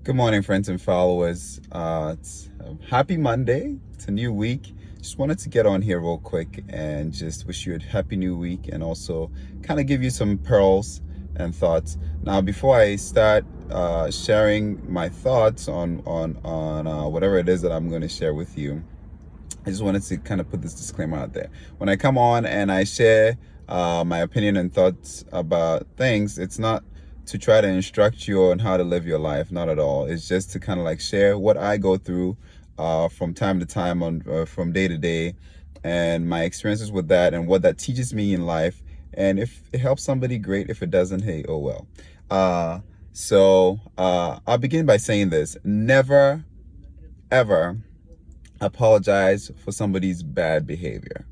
Good morning, friends and followers. It's happy Monday. It's a new week. Just wanted to get on here real quick and just wish you a happy new week and also kind of give you some pearls and thoughts. Now, before I start sharing my thoughts on whatever it is that I'm going to share with you, I just wanted to kind of put this disclaimer out there. When I come on and I share my opinion and thoughts about things, it's not to try to instruct you on how to live your life, not at all. It's just to kind of like share what I go through from time to time, from day to day, and my experiences with that and what that teaches me in life. And if it helps somebody, great. If it doesn't, hey, oh well. I'll begin by saying this: never, ever apologize for somebody's bad behavior.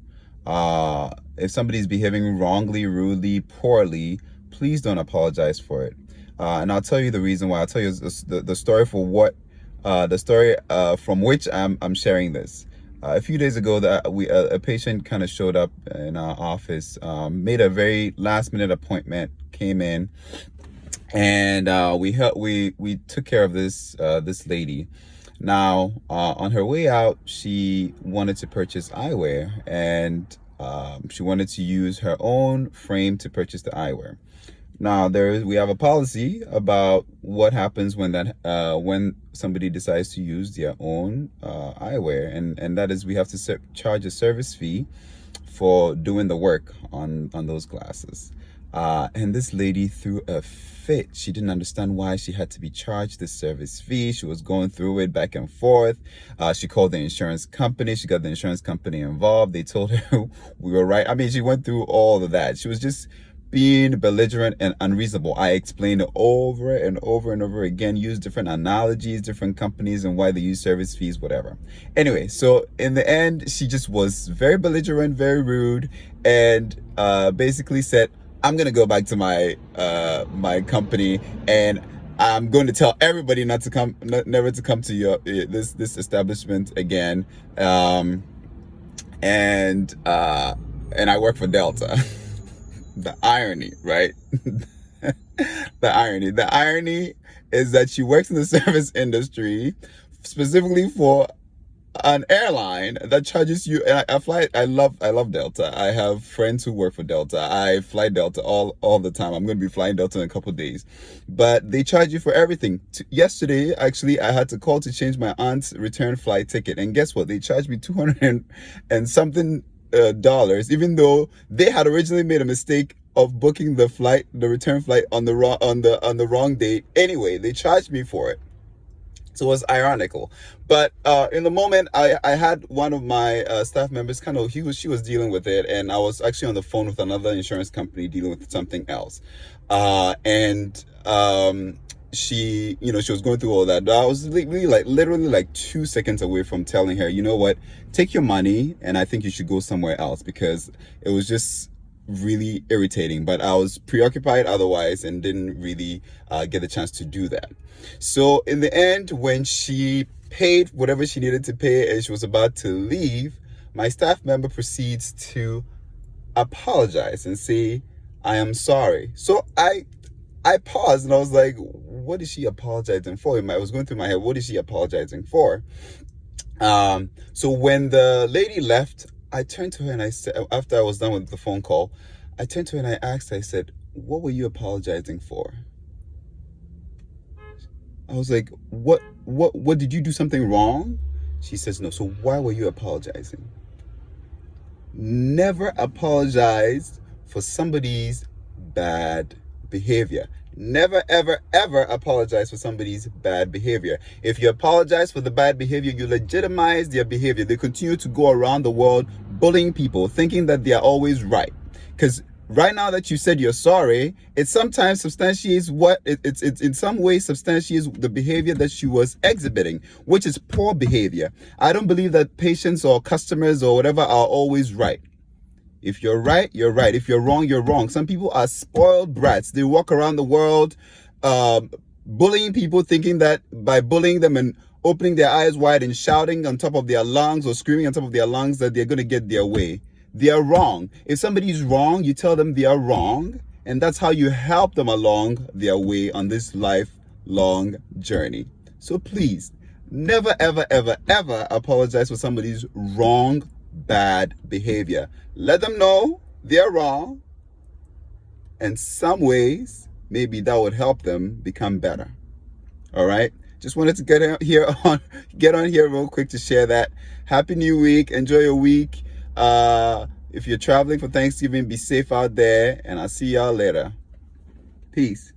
If somebody's behaving wrongly, rudely, poorly, please don't apologize for it. And I'll tell you the reason why. I'll tell you the story for what the story from which I'm sharing this. A few days ago, a patient kind of showed up in our office, made a very last minute appointment, came in, and we took care of this lady. Now, on her way out, she wanted to purchase eyewear, and she wanted to use her own frame to purchase the eyewear. Now, we have a policy about what happens when somebody decides to use their own eyewear, and that is we have to charge a service fee for doing the work on those glasses. And this lady threw a fit. She didn't understand why she had to be charged this service fee. She was going through it back and forth. She called the insurance company. She got the insurance company involved. They told her we were right. I mean, she went through all of that. She was just being belligerent and unreasonable. I explained it over and over and over again, used different analogies, different companies and why they use service fees, whatever. Anyway, so in the end, she just was very belligerent, very rude, and basically said, I'm going to go back to my my company, and I'm going to tell everybody never to come to this establishment again. And I work for Delta. The irony, right? The irony is that she works in the service industry, specifically for an airline that charges you. And I love Delta. I have friends who work for Delta. I fly Delta all the time. I'm going to be flying Delta in a couple of days, but they charge you for everything. Yesterday, actually, I had to call to change my aunt's return flight ticket, and guess what? They charged me $200 and something dollars, even though they had originally made a mistake of booking the return flight on the wrong date. Anyway, they charged me for it. So it was ironical. But in the moment, I had one of my staff members she was dealing with it, and I was actually on the phone with another insurance company dealing with something else. She was going through all that. But I was literally like 2 seconds away from telling her, you know what, take your money, and I think you should go somewhere else, because it was just really irritating. But I was preoccupied otherwise and didn't really get the chance to do that. So in the end, when she paid whatever she needed to pay and she was about to leave, my staff member proceeds to apologize and say, I am sorry. So I paused and I was like, what is she apologizing for? I was going through my head, what is she apologizing for? So when the lady left, I turned to her and I said, after I was done with the phone call, I turned to her and I asked her, I said, what were you apologizing for? I was like, what did you do something wrong? She says, no. So why were you apologizing? Never apologize for somebody's bad behavior. Never, ever, ever apologize for somebody's bad behavior. If you apologize for the bad behavior, you legitimize their behavior. They continue to go around the world bullying people, thinking that they are always right. Because right now that you said you're sorry, it sometimes substantiates it's in some way substantiates the behavior that she was exhibiting, which is poor behavior. I don't believe that patients or customers or whatever are always right. If you're right, you're right. If you're wrong, you're wrong. Some people are spoiled brats. They walk around the world bullying people, thinking that by bullying them and opening their eyes wide and shouting on top of their lungs or screaming on top of their lungs that they're going to get their way. They are wrong. If somebody is wrong, you tell them they are wrong, and that's how you help them along their way on this lifelong journey. So please, never, ever, ever, ever apologize for somebody's wrong, bad behavior. Let them know they're wrong. In some ways, maybe that would help them become better. All right. Just wanted to get on here real quick to share that. Happy New Week. Enjoy your week. If you're traveling for Thanksgiving, be safe out there, and I'll see y'all later. Peace.